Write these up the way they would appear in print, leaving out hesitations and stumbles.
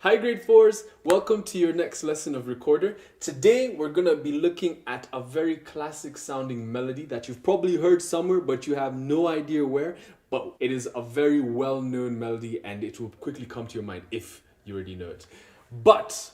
Hi grade 4s, welcome to your next lesson of Recorder. Today we're going to be looking at a very classic sounding melody that you've probably heard somewhere but you have no idea where, but it is a very well known melody and it will quickly come to your mind if you already know it. But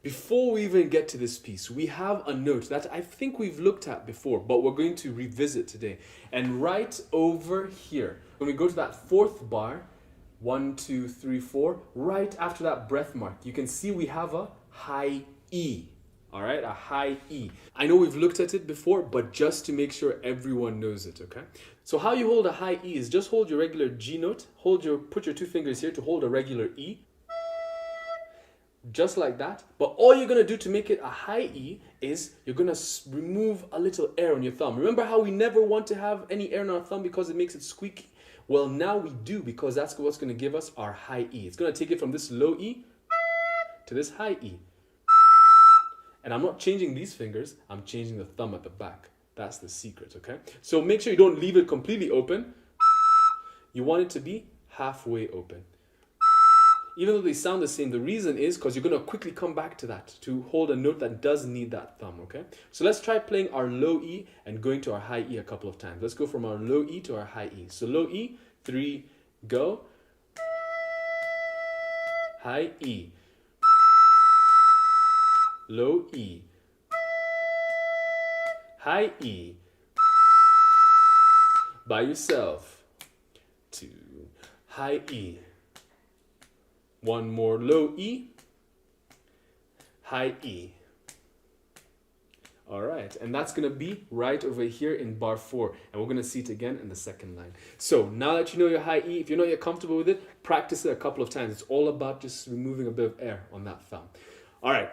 before we even get to this piece, we have a note that I think we've looked at before, but we're going to revisit today. And right over here, when we go to that fourth bar, 1, 2, 3, 4. Right after that breath mark, you can see we have a high E. All right, a high E. I know we've looked at it before, but just to make sure everyone knows it, okay? So how you hold a high E is just hold your regular G note, put your two fingers here to hold a regular E, just like that. But all you're gonna do to make it a high E is you're gonna remove a little air on your thumb. Remember how we never want to have any air on our thumb because it makes it squeaky? Well, now we do, because that's what's going to give us our high E. It's going to take it from this low E to this high E. And I'm not changing these fingers, I'm changing the thumb at the back. That's the secret, okay? So make sure you don't leave it completely open. You want it to be halfway open. Even though they sound the same, the reason is because you're going to quickly come back to that to hold a note that does need that thumb, okay? So let's try playing our low E and going to our high E a couple of times. Let's go from our low E to our high E. So low E, 3, go. High E. Low E. High E. By yourself. 2. High E. One more low E, high E. All right, and that's gonna be right over here in bar 4, and we're gonna see it again in the second line. So now that you know your high E, if you're not yet comfortable with it, practice it a couple of times. It's all about just removing a bit of air on that thumb. All right,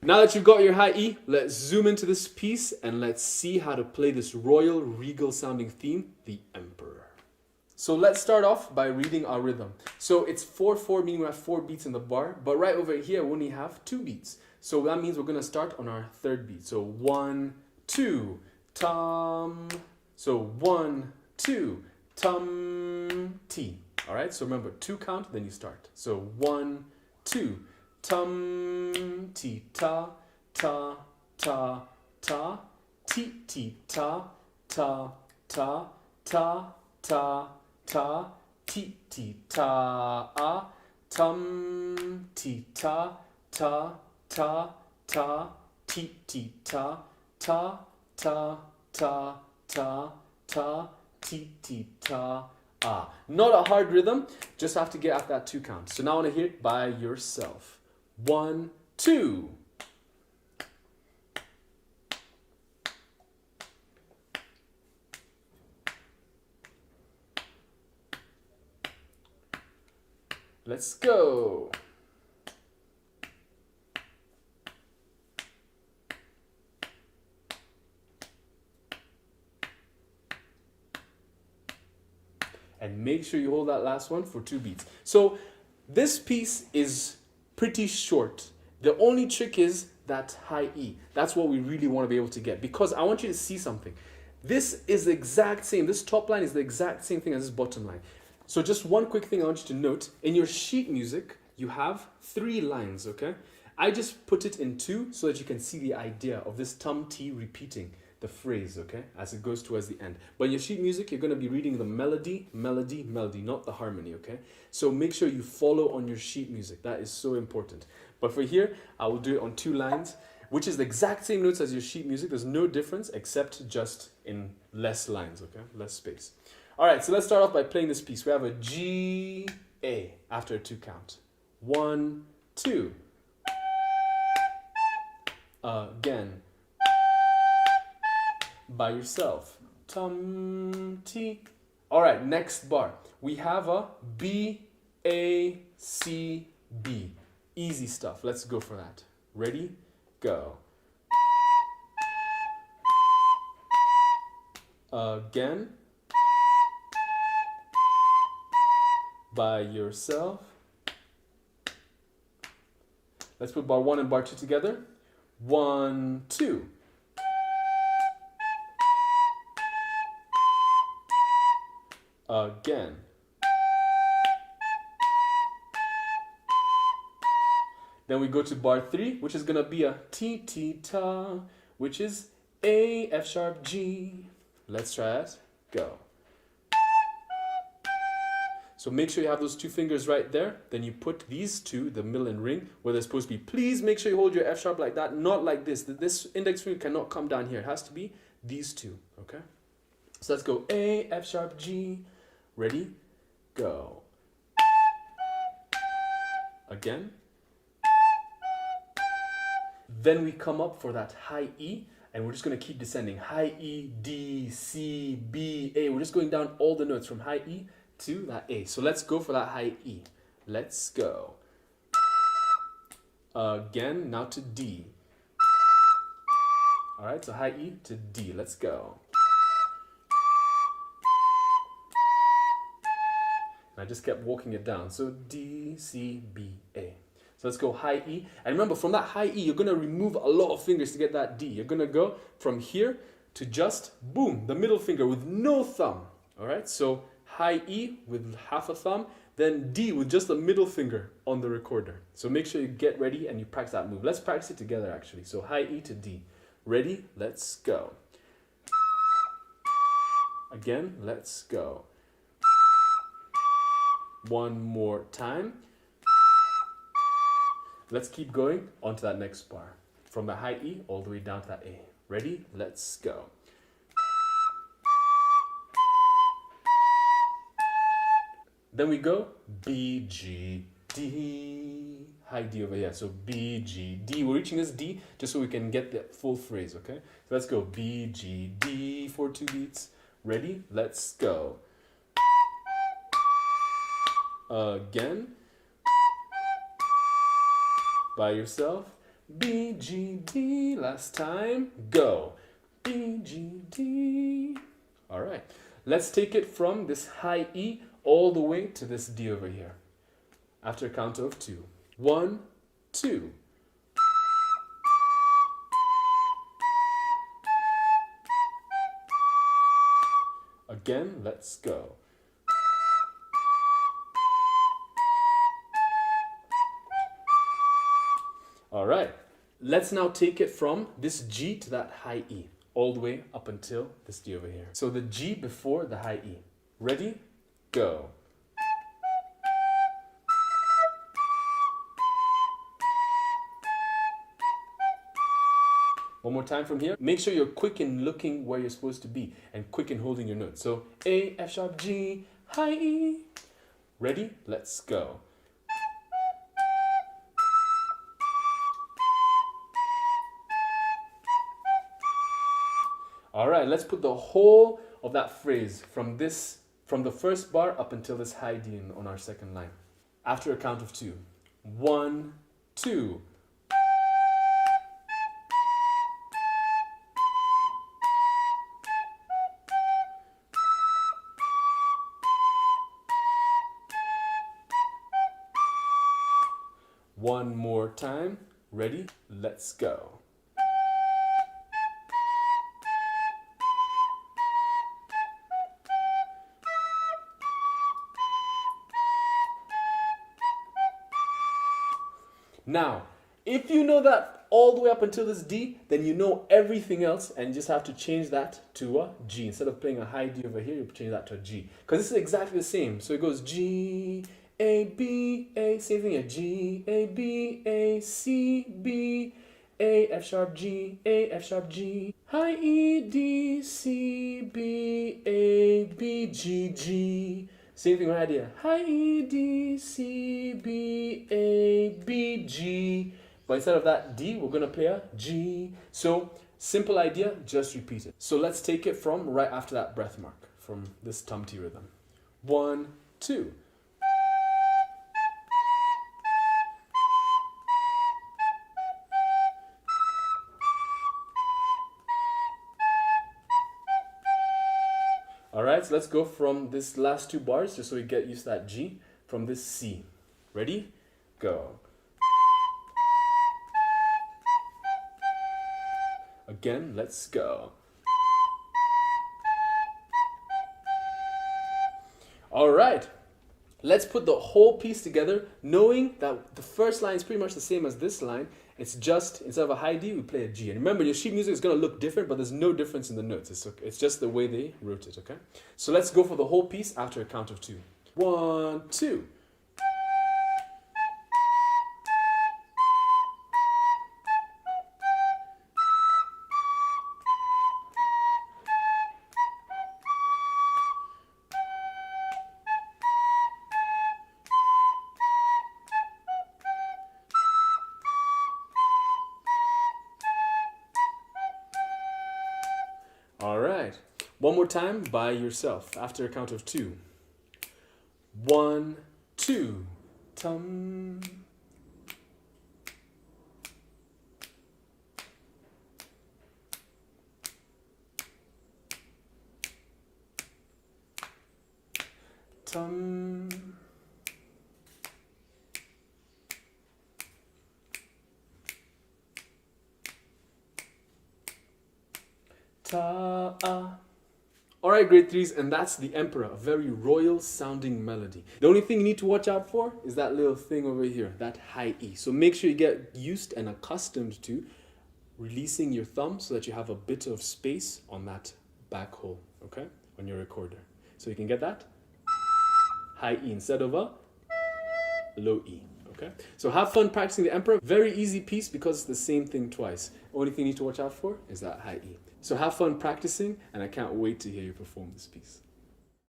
now that you've got your high E, let's zoom into this piece and let's see how to play this royal, regal sounding theme, the Emperor. So let's start off by reading our rhythm. So it's 4/4, meaning we have 4 beats in the bar, but right over here we only have 2 beats. So that means we're gonna start on our third beat. So 1, 2, tum. So 1, 2, tum, ti. All right, so remember 2 count, then you start. So 1, 2, tum, ti, ta, ta, ta, ta, ti, ti, ta, ta, ta, ta, ta, ta, ti, ti, ta, ah, tum, ti, ta, ta, ta, ta, ti, ti, ta, ta, ta, ta, ta, ta, ti, ti, ta, ah. Not a hard rhythm, just have to get at that 2 count. So now I want to hear it by yourself. 1, 2. Let's go. And make sure you hold that last one for 2 beats. So this piece is pretty short. The only trick is that high E. That's what we really want to be able to get, because I want you to see something. This is the exact same. This top line is the exact same thing as this bottom line. So just one quick thing I want you to note. In your sheet music, you have 3 lines, okay? I just put it in 2 so that you can see the idea of this tum ti repeating the phrase, okay, as it goes towards the end. But in your sheet music, you're going to be reading the melody, melody, melody, not the harmony, okay? So make sure you follow on your sheet music. That is so important. But for here, I will do it on 2 lines, which is the exact same notes as your sheet music. There's no difference except just in less lines, okay? Less space. All right, so let's start off by playing this piece. We have a G, A after a 2 count. 1, 2. Again. By yourself. Tum, ti. All right, next bar. We have a B, A, C, B. Easy stuff. Let's go for that. Ready? Go. Again. By yourself. Let's put bar 1 and bar 2 together. 1, 2. Again. Then we go to bar 3, which is gonna be a T T ta, which is A, F sharp, G. Let's try it. Go. So make sure you have those two fingers right there. Then you put these two, the middle and ring, where they're supposed to be. Please make sure you hold your F sharp like that, not like this. This index finger cannot come down here. It has to be these two, okay? So let's go A, F sharp, G. Ready? Go. Again. Then we come up for that high E, and we're just going to keep descending. High E, D, C, B, A. We're just going down all the notes from high E to that A. So let's go for that high E. Let's go. Again, now to D. All right, so high E to D. Let's go. And I just kept walking it down. So D, C, B, A. So let's go high E. And remember, from that high E, you're going to remove a lot of fingers to get that D. You're going to go from here to just, boom, the middle finger with no thumb. All right, so high E with half a thumb, then D with just the middle finger on the recorder. So make sure you get ready and you practice that move. Let's practice it together, actually. So high E to D. Ready? Let's go. Again, let's go. One more time. Let's keep going on to that next bar. From the high E all the way down to that A. Ready? Let's go. Then we go B, G, D. High D over here. So B, G, D. We're reaching this D just so we can get the full phrase, okay? So let's go B, G, D for 2 beats. Ready? Let's go. Again. By yourself. B, G, D. Last time. Go. B, G, D. All right. Let's take it from this high E all the way to this D over here. After a count of 2. 1, 2. Again, let's go. All right, let's now take it from this G to that high E, all the way up until this D over here. So the G before the high E. Ready? Go. One more time from here. Make sure you're quick in looking where you're supposed to be and quick in holding your notes. So A, F sharp, G, high E. Ready? Let's go. All right, let's put the whole of that phrase from the first bar up until this high D on our second line. After a count of 2. 1, 2. One more time. Ready? Let's go. Now, if you know that all the way up until this D, then you know everything else and you just have to change that to a G. Instead of playing a high D over here, you change that to a G. Because this is exactly the same. So it goes G, A, B, A, same thing here. G, A, B, A, C, B, A, F sharp, G, A, F sharp, G. High E, D, C, B, A, B, G, G. Same thing right here. High E, D, C, B, A, B, G. But instead of that D, we're going to play a G. So, simple idea, just repeat it. So let's take it from right after that breath mark, from this tum-ti rhythm. 1, 2. All right, so let's go from this last 2 bars, just so we get used to that G, from this C. Ready? Go. Again, let's go. All right, Let's put the whole piece together, knowing that the first line is pretty much the same as this line. It's just, instead of a high D, we play a G. And remember, your sheet music is going to look different, but there's no difference in the notes. It's just the way they wrote it, okay? So let's go for the whole piece after a count of 2. 1, 2. All right. One more time by yourself after a count of 2. 1, 2. Tum. Tum. Ta-ah. Alright, grade 3s, and that's the Emperor, a very royal sounding melody. The only thing you need to watch out for is that little thing over here, that high E. So make sure you get used and accustomed to releasing your thumb so that you have a bit of space on that back hole, okay, on your recorder. So you can get that high E instead of a low E. Okay, so have fun practicing the Emperor. Very easy piece because it's the same thing twice. Only thing you need to watch out for is that high E. So have fun practicing, and I can't wait to hear you perform this piece.